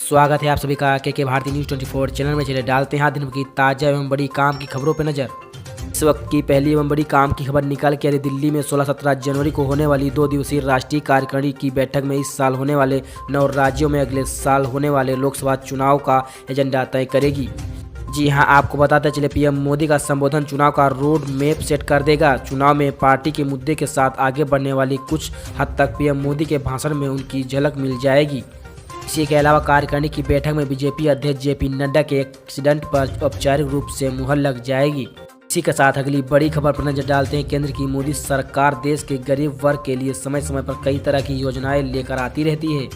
स्वागत है आप सभी का के भारतीय न्यूज़ 24 चैनल में। चले डालते हैं आज दिन की ताज़ा एवं बड़ी काम की खबरों पर नज़र। इस वक्त की पहली एवं बड़ी काम की खबर निकल के आ रही दिल्ली में 16-17 जनवरी को होने वाली 2 दिवसीय राष्ट्रीय कार्यकारिणी की बैठक में इस साल होने वाले 9 राज्यों में अगले साल होने वाले लोकसभा चुनाव का एजेंडा तय करेगी। जी हां, आपको बताते चले पीएम मोदी का संबोधन चुनाव का रोड मैप सेट कर देगा। चुनाव में पार्टी के मुद्दे के साथ आगे बढ़ने वाली कुछ हद तक पीएम मोदी के भाषण में उनकी झलक मिल जाएगी। इसी के अलावा कार्यकारिणी की बैठक में बीजेपी अध्यक्ष जेपी नड्डा के एक्सीडेंट पर औपचारिक रूप से मुहर लग जाएगी। इसी के साथ अगली बड़ी खबर पर नजर डालते हैं। केंद्र की मोदी सरकार देश के गरीब वर्ग के लिए समय समय पर कई तरह की योजनाएं लेकर आती रहती है।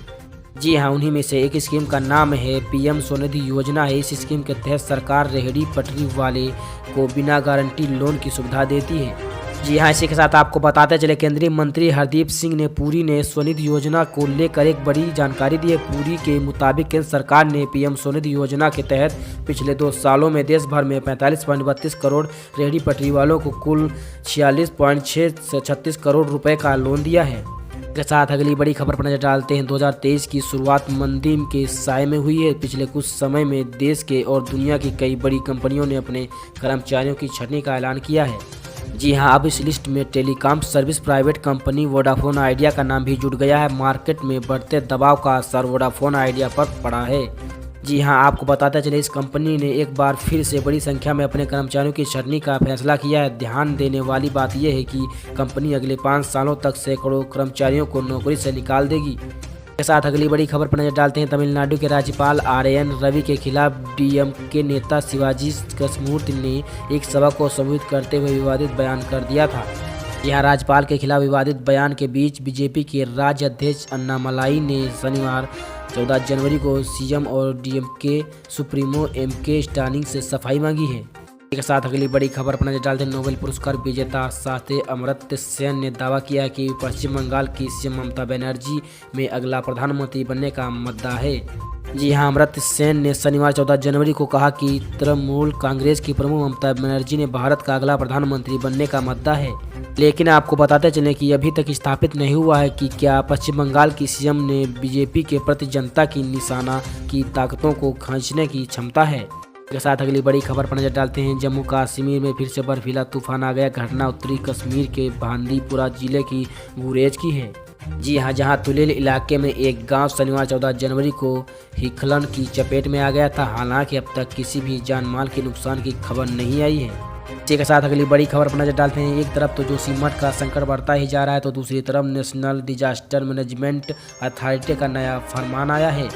जी हां, उन्हीं में से एक स्कीम का नाम है पीएम स्वनिधि योजना है। इस स्कीम के तहत सरकार रेहड़ी पटरी वाले को बिना गारंटी लोन की सुविधा देती है। जी हां, इसी के साथ आपको बताते चले केंद्रीय मंत्री हरदीप सिंह पुरी ने स्वनिधि योजना को लेकर एक बड़ी जानकारी दी है। पुरी के मुताबिक केंद्र सरकार ने पीएम स्वनिधि योजना के तहत पिछले 2 सालों में देश भर में 45.32 करोड़ रेहड़ी पटरी वालों को कुल 46.636 करोड़ रुपए का लोन दिया है। के साथ अगली बड़ी खबर पर नजर डालते हैं। 2023 की शुरुआत मंदी के साए में हुई है। पिछले कुछ समय में देश के और दुनिया की कई बड़ी कंपनियों ने अपने कर्मचारियों की छटनी का ऐलान किया है। जी हां, अब इस लिस्ट में telecom service private company Vodafone idea का नाम भी जुड़ गया है। मार्केट में बढ़ते दबाव का असर वोडाफोन आइडिया पर पड़ा है। जी हां, आपको बताते चले इस कंपनी ने एक बार फिर से बड़ी संख्या में अपने कर्मचारियों की छटनी का फैसला किया है। ध्यान देने वाली बात यह है कि कंपनी अगले 5 सालों तक सैकड़ों कर्मचारियों को नौकरी से निकाल देगी। के साथ अगली बड़ी खबर पर नजर डालते हैं। तमिलनाडु के राज्यपाल आरएन रवि के खिलाफ डीएमके नेता शिवाजी कृष्णमूर्ति ने एक सभा को संबोधित करते हुए विवादित बयान कर दिया था। यहां राज्यपाल के खिलाफ विवादित बयान के बीच बीजेपी के राज्य अध्यक्ष अन्नामलाई ने शनिवार 14 जनवरी को सीएम और डीएमके सुप्रीमो एमके स्टालिन से सफाई मांगी है। के साथ अगली बड़ी खबर पर नजर डालते हैं। नोबेल पुरस्कार विजेता शास्त्री अमर्त्य सेन ने दावा किया है कि पश्चिम बंगाल की सीएम ममता बनर्जी में अगला प्रधानमंत्री बनने का मुद्दा है। जी हां, अमर्त्य सेन ने शनिवार 14 जनवरी को कहा कि तृणमूल कांग्रेस की प्रमुख ममता बनर्जी ने भारत का अगला प्रधानमंत्री बनने का मुद्दा है। लेकिन आपको बताते चलें कि अभी तक स्थापित नहीं हुआ है कि क्या पश्चिम बंगाल की सीएम ने बीजेपी के प्रति जनता की निशाना की ताकतों को खींचने की क्षमता है। के साथ अगली बड़ी खबर पर नजर डालते हैं। जम्मू कश्मीर में फिर से बर्फीला तूफान आ गया। घटना उत्तरी कश्मीर के बांदीपुरा जिले की गुरेज की है। जी हां, जहां तुलेल इलाके में एक गांव शनिवार 14 जनवरी को हिमस्खलन की चपेट में आ गया था। हालांकि अब तक किसी भी जान माल के नुकसान की खबर नहीं आई है। इसी के साथ अगली बड़ी खबर पर नजर डालते हैं। एक तरफ तो जोशीमठ का संकट बढ़ता ही जा रहा है, तो दूसरी तरफ नेशनल डिजास्टर मैनेजमेंट अथॉरिटी का नया फरमान आया है।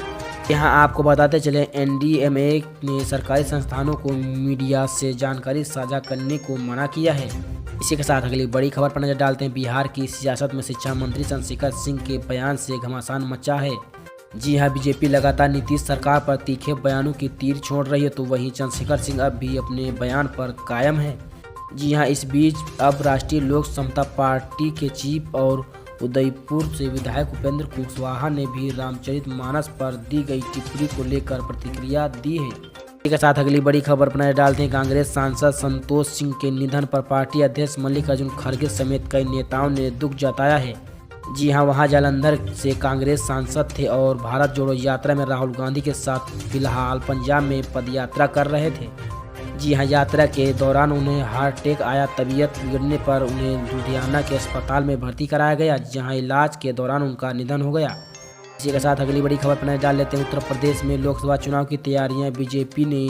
यहाँ आपको बताते चले एनडीएमए ने सरकारी संस्थानों को मीडिया से जानकारी साझा करने को मना किया है। इसी के साथ अगली बड़ी खबर पर नजर डालते हैं। बिहार की सियासत में शिक्षा मंत्री चंद्रशेखर सिंह के बयान से घमासान मचा है। जी हां, बीजेपी लगातार नीतीश सरकार पर तीखे बयानों की तीर छोड़ रही है, तो वहीं चंद्रशेखर सिंह अब भी अपने बयान पर कायम है। जी हां, इस बीच अब राष्ट्रीय लोक समता पार्टी के चीफ और उदयपुर से विधायक उपेंद्र कुशवाहा ने भी रामचरितमानस पर दी गई टिप्पणी को लेकर प्रतिक्रिया दी है। इसी के साथ अगली बड़ी खबर पर नजर डालते हैं। कांग्रेस सांसद संतोष सिंह के निधन पर पार्टी अध्यक्ष मल्लिकार्जुन खड़गे समेत कई नेताओं ने दुख जताया है। जी हां, वहां जालंधर से कांग्रेस सांसद थे और भारत जोड़ो यात्रा में राहुल गांधी के साथ फिलहाल पंजाब में पदयात्रा कर रहे थे। जी हां, यात्रा के दौरान उन्हें हार्ट अटैक आया। तबीयत बिगड़ने पर उन्हें लुधियाना के अस्पताल में भर्ती कराया गया, जहां इलाज के दौरान उनका निधन हो गया। इसी के साथ अगली बड़ी खबर पर नजर डाल लेते हैं। उत्तर प्रदेश में लोकसभा चुनाव की तैयारियां बीजेपी ने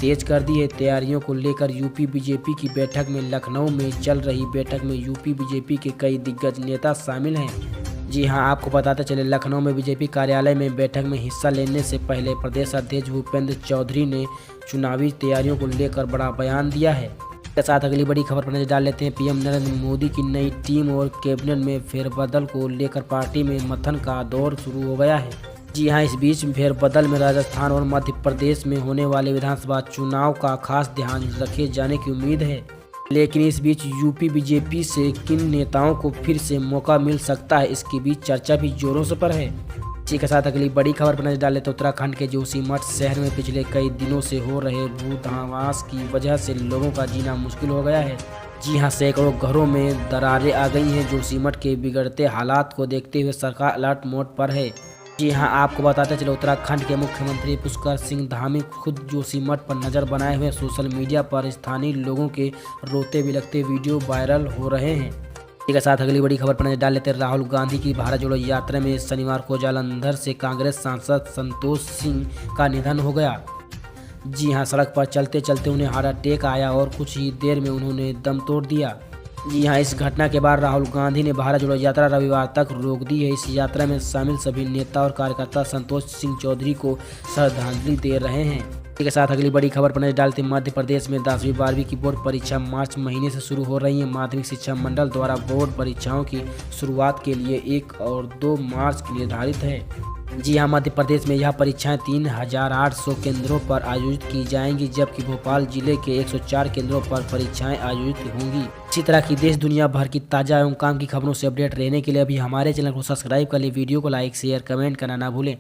तेज कर दी है। तैयारियों को लेकर यूपी बीजेपी की बैठक में लखनऊ में चल रही बैठक में यूपी बीजेपी के कई दिग्गज नेता शामिल हैं। जी हां, आपको बताते चले लखनऊ में बीजेपी कार्यालय में बैठक में हिस्सा लेने से पहले प्रदेश अध्यक्ष भूपेंद्र चौधरी ने चुनावी तैयारियों को लेकर बड़ा बयान दिया है। इसके साथ अगली बड़ी खबर पर नजर डाल लेते हैं। पीएम नरेंद्र मोदी की नई टीम और कैबिनेट में फेरबदल को लेकर पार्टी में मंथन का दौर शुरू हो गया है। जी हां, इस बीच फेरबदल में राजस्थान और मध्य प्रदेश में होने वाले विधानसभा चुनाव का खास ध्यान रखे जाने की उम्मीद है। लेकिन इस बीच यूपी बीजेपी से किन नेताओं को फिर से मौका मिल सकता है, इसके बीच चर्चा भी जोरों से पर है। इसी के साथ अगली बड़ी खबर पर नजर डालें तो उत्तराखंड के जोशीमठ शहर में पिछले कई दिनों से हो रहे भूधंस की वजह से लोगों का जीना मुश्किल हो गया है। जी हां, सैकड़ों घरों में दरारें आ गई हैं। जोशीमठ के बिगड़ते हालात को देखते हुए सरकार अलर्ट मोड पर है। जी हाँ, आपको बताते चले उत्तराखंड के मुख्यमंत्री पुष्कर सिंह धामी खुद जोशीमठ पर नज़र बनाए हुए सोशल मीडिया पर स्थानीय लोगों के रोते बिलखते वीडियो वायरल हो रहे हैं। इसी के साथ अगली बड़ी खबर पर नजर डाल लेते हैं। राहुल गांधी की भारत जोड़ो यात्रा में शनिवार को जालंधर से कांग्रेस सांसद संतोष सिंह का निधन हो गया। जी हाँ, सड़क पर चलते चलते उन्हें हार्ट अटैक आया और कुछ ही देर में उन्होंने दम तोड़ दिया। जी हाँ, इस घटना के बाद राहुल गांधी ने भारत जोड़ो यात्रा रविवार तक रोक दी है। इस यात्रा में शामिल सभी नेता और कार्यकर्ता संतोष सिंह चौधरी को श्रद्धांजलि दे रहे हैं। इसी के साथ अगली बड़ी खबर पर नजर डालते हैं। मध्य प्रदेश में 10वीं 12वीं की बोर्ड परीक्षा मार्च महीने से शुरू हो रही है। माध्यमिक शिक्षा मंडल द्वारा बोर्ड परीक्षाओं की शुरुआत के लिए 1 और 2 मार्च निर्धारित है। जी हाँ, मध्य प्रदेश में यह परीक्षाएं 3800 केंद्रों पर आयोजित की जाएंगी, जबकि भोपाल जिले के 104 केंद्रों पर परीक्षाएं आयोजित होंगी। इसी तरह की देश दुनिया भर की ताज़ा एवं काम की खबरों से अपडेट रहने के लिए अभी हमारे चैनल को सब्सक्राइब कर ले। वीडियो को लाइक शेयर कमेंट करना ना भूलें।